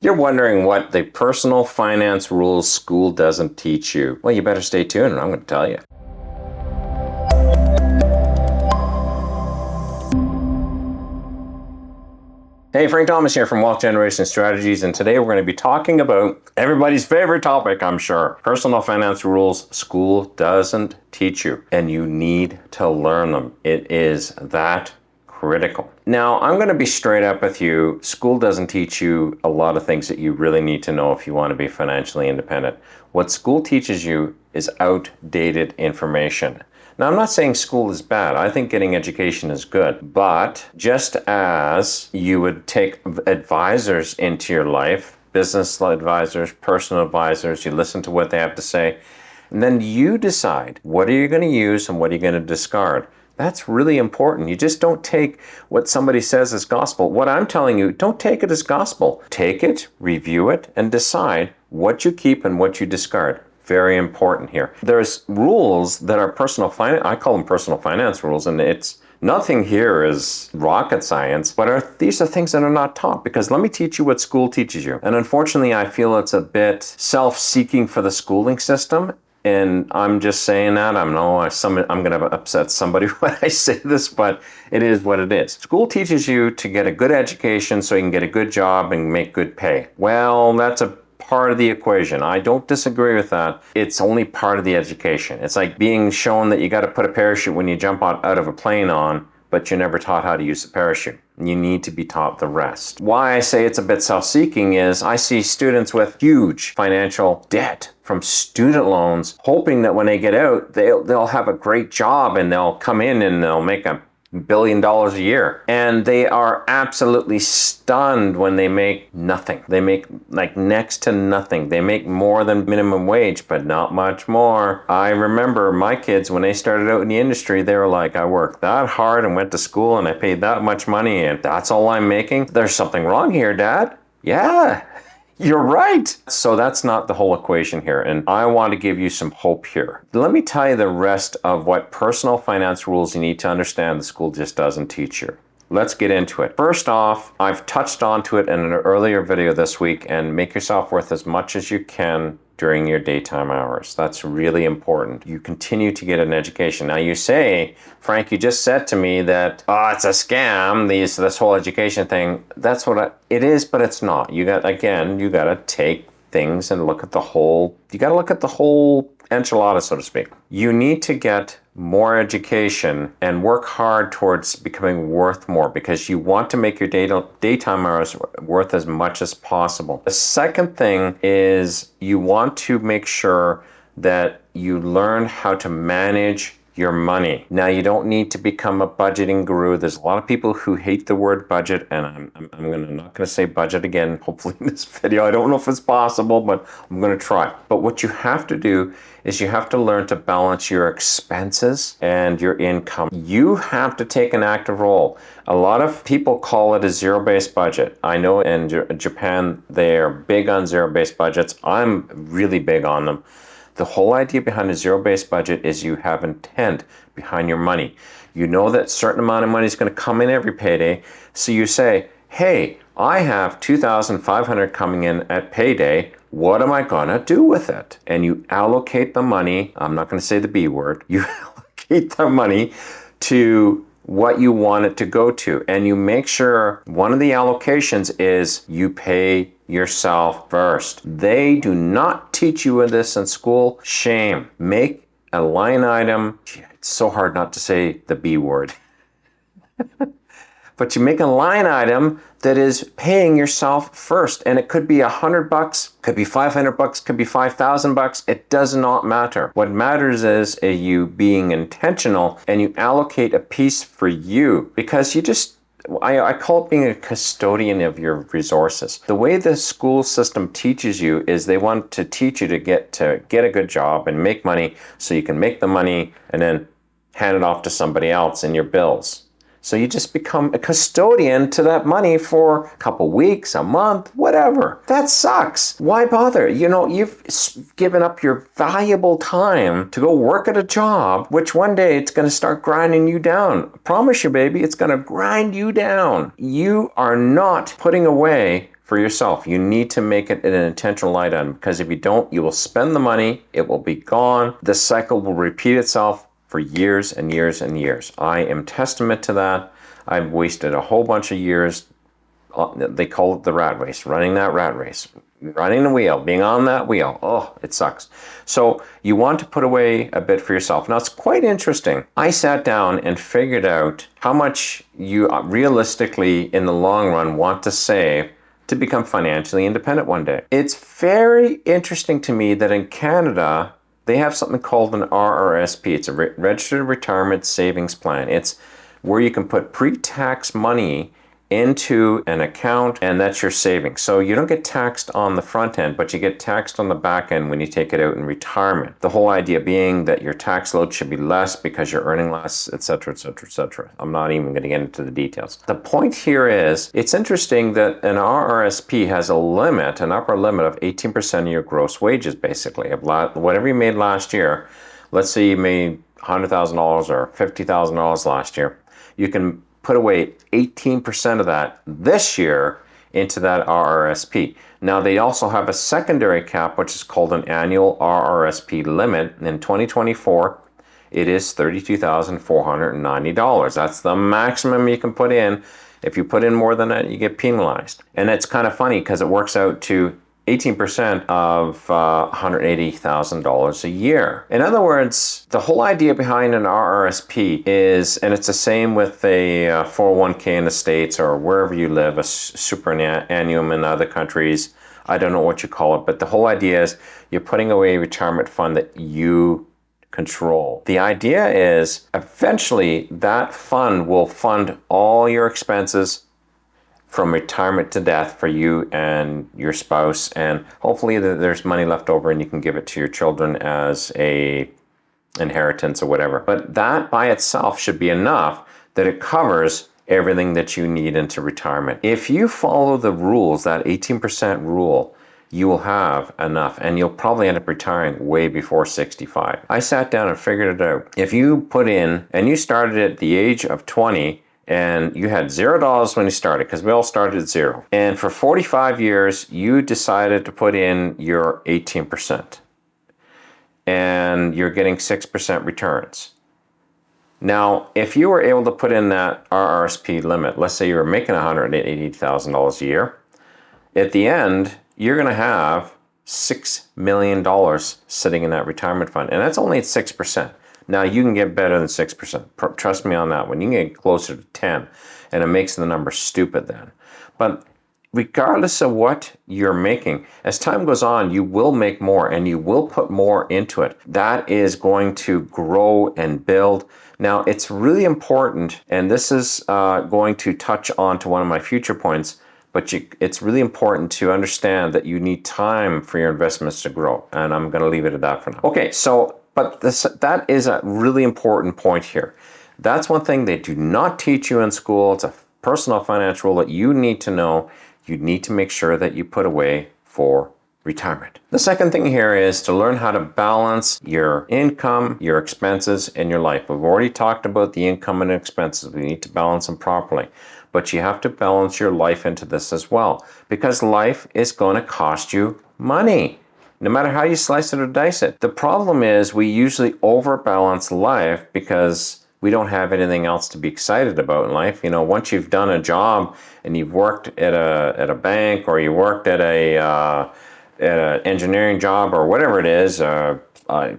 You're wondering what the personal finance rules school doesn't teach you. Well, you better stay tuned and I'm going to tell you. Hey, Frank Thomas here from Wealth Generation Strategies, and today we're going to be talking about everybody's favorite topic, I'm sure. Personal finance rules school doesn't teach you, and you need to learn them. It is that critical. Now, I'm going to be straight up with you. School doesn't teach you a lot of things that you really need to know if you want to be financially independent. What school teaches you is outdated information. Now, I'm not saying school is bad. I think getting education is good. But just as you would take advisors into your life, business advisors, personal advisors, you listen to what they have to say, and then you decide what are you going to use and what are you going to discard. That's really important. You just don't take what somebody says as gospel. What I'm telling you, don't take it as gospel. Take it, review it, and decide what you keep and what you discard. Very important here. There's rules that are personal finance. I call them personal finance rules, and it's nothing here is rocket science, but these are things that are not taught, because let me teach you what school teaches you. And unfortunately, I feel it's a bit self-seeking for the schooling system. And I'm just saying that. I'm going to upset somebody when I say this, but it is what it is. School teaches you to get a good education so you can get a good job and make good pay. Well, that's a part of the equation. I don't disagree with that. It's only part of the education. It's like being shown that you got to put a parachute when you jump out of a plane on, but you're never taught how to use the parachute. You need to be taught the rest. Why I say it's a bit self-seeking is I see students with huge financial debt from student loans, hoping that when they get out, they'll have a great job and they'll come in and they'll make $1 billion a year. And they are absolutely stunned when they make nothing. They make like next to nothing. They make more than minimum wage, but not much more. I remember my kids, when they started out in the industry, they were like, I worked that hard and went to school and I paid that much money and that's all I'm making. There's something wrong here, Dad. Yeah. You're right. So that's not the whole equation here. And I want to give you some hope here. Let me tell you the rest of what personal finance rules you need to understand the school just doesn't teach you. Let's get into it. First off, I've touched onto it in an earlier video this week, and make yourself worth as much as you can during your daytime hours. That's really important. You continue to get an education. Now you say, Frank, you just said to me that, oh, it's a scam, this whole education thing. That's what it is, but it's not. You got to take things and look at the whole enchilada, so to speak. You need to get more education and work hard towards becoming worth more, because you want to make your daytime hours worth as much as possible. The second thing is you want to make sure that you learn how to manage your money. Now, you don't need to become a budgeting guru. There's a lot of people who hate the word budget, and I'm not going to say budget again, hopefully in this video. I don't know if it's possible, but I'm going to try. But what you have to do is you have to learn to balance your expenses and your income. You have to take an active role. A lot of people call it a zero-based budget. I know in Japan, they're big on zero-based budgets. I'm really big on them. The whole idea behind a zero-based budget is you have intent behind your money. You know that a certain amount of money is going to come in every payday. So you say, hey, I have $2,500 coming in at payday. What am I going to do with it? And you allocate the money. I'm not going to say the B word. You allocate the money to what you want it to go to. And you make sure one of the allocations is you pay yourself first. They do not teach you this in school. Shame. Make a line item. It's so hard not to say the B word. But you make a line item that is paying yourself first. And it could be $100, could be $500, could be $5,000. It does not matter. What matters is you being intentional, and you allocate a piece for you, because I call it being a custodian of your resources. The way the school system teaches you is they want to teach you to get a good job and make money so you can make the money and then hand it off to somebody else in your bills. So you just become a custodian to that money for a couple weeks, a month, whatever. That sucks. Why bother? You've given up your valuable time to go work at a job, which one day it's going to start grinding you down. I promise you, baby, it's going to grind you down. You are not putting away for yourself. You need to make it an intentional item, because if you don't, you will spend the money, it will be gone. The cycle will repeat itself for years and years and years. I am testament to that. I've wasted a whole bunch of years. They call it the rat race, running that rat race, running the wheel, being on that wheel. Oh, it sucks. So you want to put away a bit for yourself. Now, it's quite interesting. I sat down and figured out how much you realistically, in the long run, want to save to become financially independent one day. It's very interesting to me that in Canada, they have something called an RRSP. It's a Registered Retirement Savings Plan. It's where you can put pre-tax money into an account, and that's your savings. So you don't get taxed on the front end, but you get taxed on the back end when you take it out in retirement. The whole idea being that your tax load should be less because you're earning less, etc., etc., etc. I'm not even going to get into the details. The point here is, it's interesting that an RRSP has a limit, an upper limit of 18% of your gross wages, basically, of whatever you made last year. Let's say you made $100,000 or $50,000 last year. You can put away 18% of that this year into that RRSP. Now, they also have a secondary cap, which is called an annual RRSP limit. In 2024, it is $32,490. That's the maximum you can put in. If you put in more than that, you get penalized. And it's kind of funny because it works out to 18% of $180,000 a year. In other words, the whole idea behind an RRSP is, and it's the same with a 401k in the States or wherever you live, a superannuum in other countries, I don't know what you call it, but the whole idea is you're putting away a retirement fund that you control. The idea is eventually that fund will fund all your expenses from retirement to death for you and your spouse, and hopefully there's money left over and you can give it to your children as a inheritance or whatever. But that by itself should be enough that it covers everything that you need into retirement. If you follow the rules, that 18% rule, you will have enough, and you'll probably end up retiring way before 65. I sat down and figured it out. If you put in, and you started at the age of 20, and you had $0 when you started, because we all started at zero. And for 45 years, you decided to put in your 18%. And you're getting 6% returns. Now, if you were able to put in that RRSP limit, let's say you were making $180,000 a year, at the end, you're going to have $6 million sitting in that retirement fund. And that's only at 6%. Now, you can get better than 6%. Trust me on that one. You can get closer to 10, and it makes the number stupid then. But regardless of what you're making, as time goes on, you will make more, and you will put more into it. That is going to grow and build. Now, it's really important, and this is going to touch on to one of my future points, but it's really important to understand that you need time for your investments to grow. And I'm going to leave it at that for now. Okay, but that is a really important point here. That's one thing they do not teach you in school. It's a personal finance rule that you need to know. You need to make sure that you put away for retirement. The second thing here is to learn how to balance your income, your expenses, and your life. We've already talked about the income and expenses. We need to balance them properly. But you have to balance your life into this as well, because life is going to cost you money, no matter how you slice it or dice it. The problem is we usually overbalance life because we don't have anything else to be excited about in life. You know, once you've done a job and you've worked at a bank, or you worked at an engineering job, or whatever it is,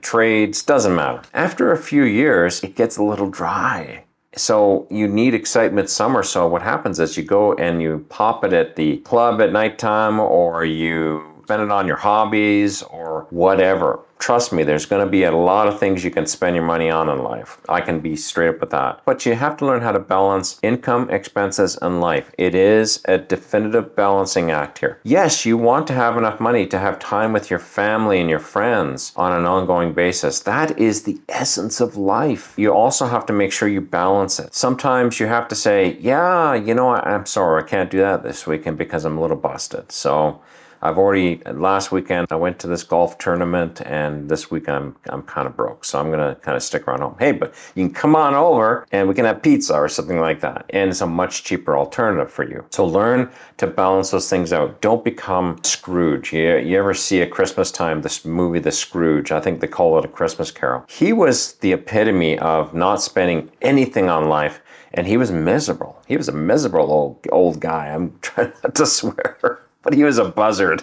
trades, doesn't matter. After a few years, it gets a little dry. So you need excitement summer. So what happens is you go and you pop it at the club at nighttime, or you spend it on your hobbies or whatever. Trust me, there's going to be a lot of things you can spend your money on in life. I can be straight up with that. But you have to learn how to balance income, expenses, and life. It is a definitive balancing act here. Yes, you want to have enough money to have time with your family and your friends on an ongoing basis. That is the essence of life. You also have to make sure you balance it. Sometimes you have to say, yeah, you know, I'm sorry, I can't do that this weekend because I'm a little busted. So Last weekend I went to this golf tournament, and this week I'm kind of broke. So I'm going to kind of stick around home. Hey, but you can come on over and we can have pizza or something like that. And it's a much cheaper alternative for you. So learn to balance those things out. Don't become Scrooge. You ever see at Christmas time, this movie, The Scrooge? I think they call it A Christmas Carol. He was the epitome of not spending anything on life. And he was miserable. He was a miserable old guy. I'm trying not to swear, but he was a buzzard.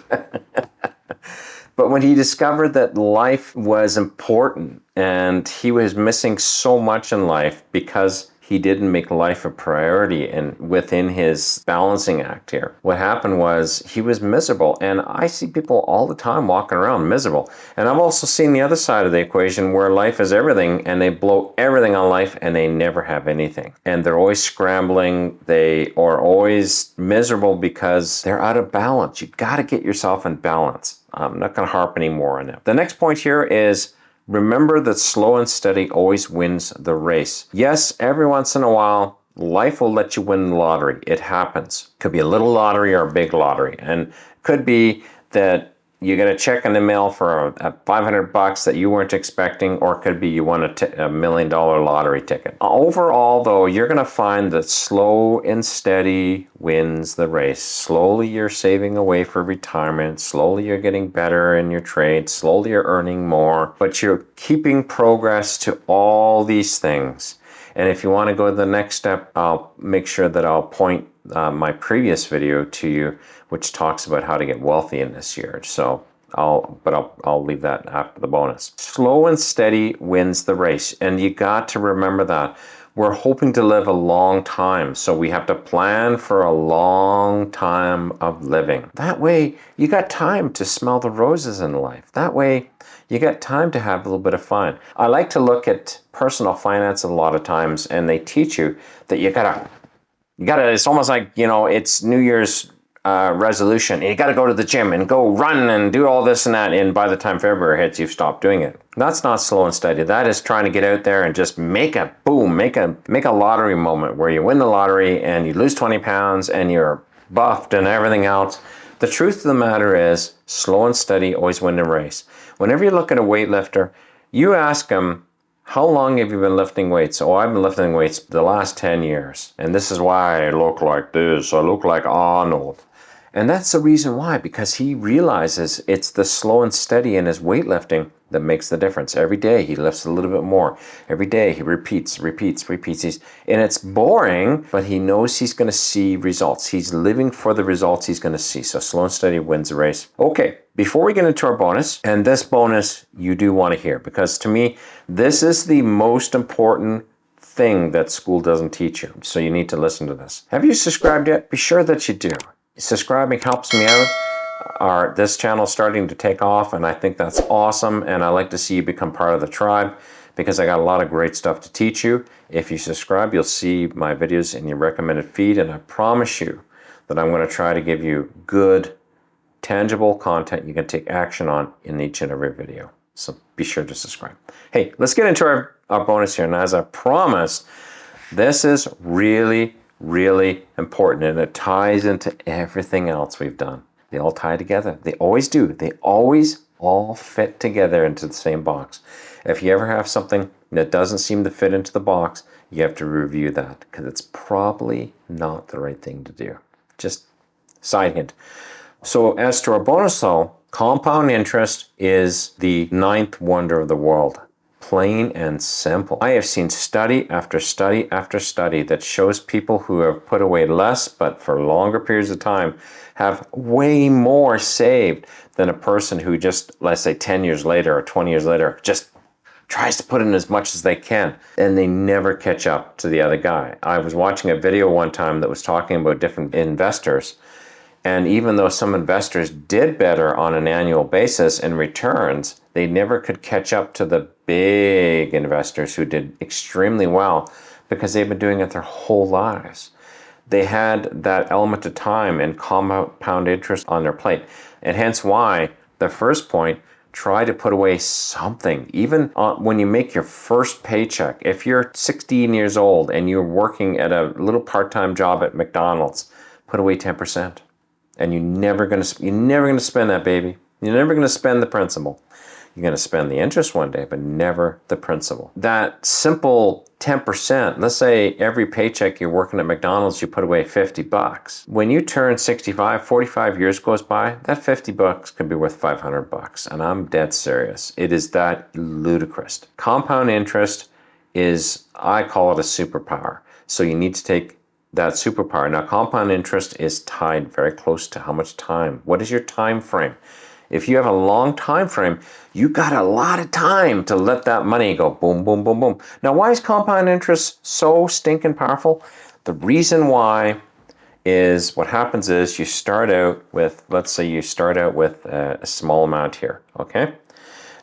But when he discovered that life was important and he was missing so much in life because he didn't make life a priority and within his balancing act here, what happened was he was miserable. And I see people all the time walking around miserable. And I've also seen the other side of the equation where life is everything and they blow everything on life and they never have anything. And they're always scrambling. They are always miserable because they're out of balance. You got to get yourself in balance. I'm not going to harp anymore on it. The next point here is remember that slow and steady always wins the race. Yes, every once in a while, life will let you win the lottery. It happens. Could be a little lottery or a big lottery. And could be that you get a check in the mail for a $500 that you weren't expecting, or it could be you won a $1 million lottery ticket. Overall, though, you're going to find that slow and steady wins the race. Slowly you're saving away for retirement. Slowly you're getting better in your trade. Slowly you're earning more. But you're keeping progress to all these things. And if you want to go to the next step, I'll make sure that I'll point my previous video to you, which talks about how to get wealthy in this year. So I'll leave that after the bonus. Slow and steady wins the race. And you got to remember that. We're hoping to live a long time, so we have to plan for a long time of living. That way, you got time to smell the roses in life. That way, you got time to have a little bit of fun. I like to look at personal finance a lot of times, and they teach you that you gotta, it's almost like, it's New Year's resolution. You got to go to the gym and go run and do all this and that. And by the time February hits, you've stopped doing it. That's not slow and steady. That is trying to get out there and just make a lottery moment where you win the lottery and you lose 20 pounds and you're buffed and everything else. The truth of the matter is slow and steady always win the race. Whenever you look at a weightlifter, you ask them, how long have you been lifting weights? Oh, I've been lifting weights the last 10 years. And this is why I look like this. I look like Arnold. And that's the reason why, because he realizes it's the slow and steady in his weightlifting that makes the difference. Every day he lifts a little bit more. Every day he repeats. And it's boring, but he knows he's going to see results. He's living for the results he's going to see. So slow and steady wins the race. Okay, before we get into our bonus, and this bonus you do want to hear, because to me, this is the most important thing that school doesn't teach you. So you need to listen to this. Have you subscribed yet? Be sure that you do. Subscribing helps me out. This channel is starting to take off, and I think that's awesome. And I like to see you become part of the tribe because I got a lot of great stuff to teach you. If you subscribe, you'll see my videos in your recommended feed, and I promise you that I'm going to try to give you good, tangible content you can take action on in each and every video. So be sure to subscribe. Hey, let's get into our bonus here. And as I promised, this is really important, and it ties into everything else we've done. They all tie together. They always do. They always all fit together into the same box. If you ever have something that doesn't seem to fit into the box, you have to review that because it's probably not the right thing to do. Just side hint. So as to our bonus though, compound interest is the 9th wonder of the world. Plain and simple. I have seen study after study after study that shows people who have put away less but for longer periods of time have way more saved than a person who just, let's say 10 years later or 20 years later, just tries to put in as much as they can and they never catch up to the other guy. I was watching a video one time that was talking about different investors, and even though some investors did better on an annual basis in returns, they never could catch up to the big investors who did extremely well because they've been doing it their whole lives. They had that element of time and compound interest on their plate. And hence why the first point, try to put away something. Even when you make your first paycheck, if you're 16 years old and you're working at a little part-time job at McDonald's, put away 10%. And you're never gonna spend that, baby. You're never gonna spend the principal. You're going to spend the interest one day, but never the principal. That simple 10%, let's say every paycheck you're working at McDonald's, you put away $50. When you turn 65, 45 years goes by, that $50 could be worth $500. And I'm dead serious. It is that ludicrous. Compound interest is, I call it a superpower. So you need to take that superpower. Now, compound interest is tied very close to how much time. What is your time frame? If you have a long time frame, you got a lot of time to let that money go boom, boom, boom, boom. Now, why is compound interest so stinking powerful? The reason why is what happens is you start out with, let's say you start out with a small amount here, okay?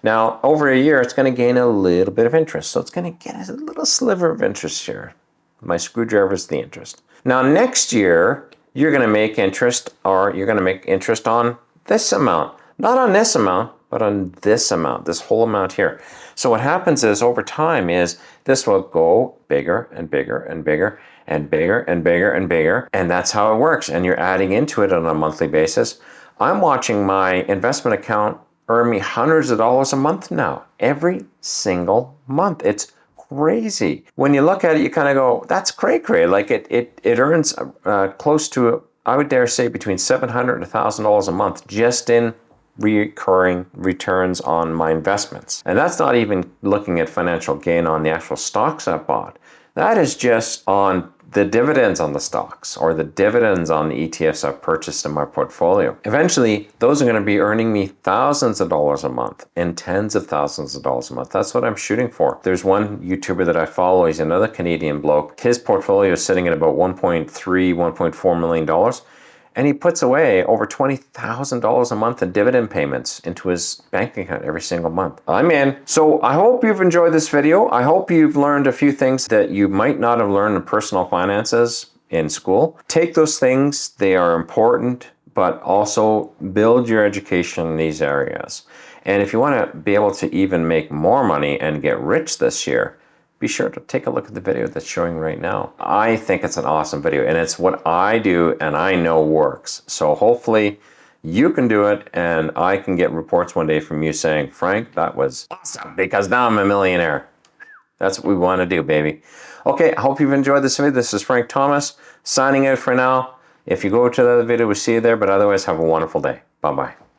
Now, over a year, it's going to gain a little bit of interest. So it's going to get a little sliver of interest here. My screwdriver is the interest. Now, next year, you're going to make interest, or you're going to make interest on this amount. Not on this amount, but on this amount, this whole amount here. So what happens is over time is this will go bigger and bigger and bigger and bigger and bigger and bigger. And that's how it works. And you're adding into it on a monthly basis. I'm watching my investment account earn me hundreds of dollars a month now, every single month. It's crazy. When you look at it, you kind of go, that's cray-cray. Like it earns close to, I would dare say, between $700 and $1,000 a month just in recurring returns on my investments. And that's not even looking at financial gain on the actual stocks I bought. That is just on the dividends on the stocks or the dividends on the ETFs I've purchased in my portfolio. Eventually, those are going to be earning me thousands of dollars a month and tens of thousands of dollars a month. That's what I'm shooting for. There's one YouTuber that I follow. He's another Canadian bloke. His portfolio is sitting at about $1.3, $1.4 million. And he puts away over $20,000 a month in dividend payments into his bank account every single month. I'm in. So I hope you've enjoyed this video. I hope you've learned a few things that you might not have learned in personal finances in school. Take those things. They are important, but also build your education in these areas. And if you want to be able to even make more money and get rich this year, be sure to take a look at the video that's showing right now. I think it's an awesome video, and it's what I do and I know works. So hopefully you can do it, and I can get reports one day from you saying, Frank, that was awesome, because now I'm a millionaire. That's what we want to do, baby. Okay, I hope you've enjoyed this video. This is Frank Thomas signing out for now. If you go to the other video, we'll see you there, but otherwise have a wonderful day. Bye-bye.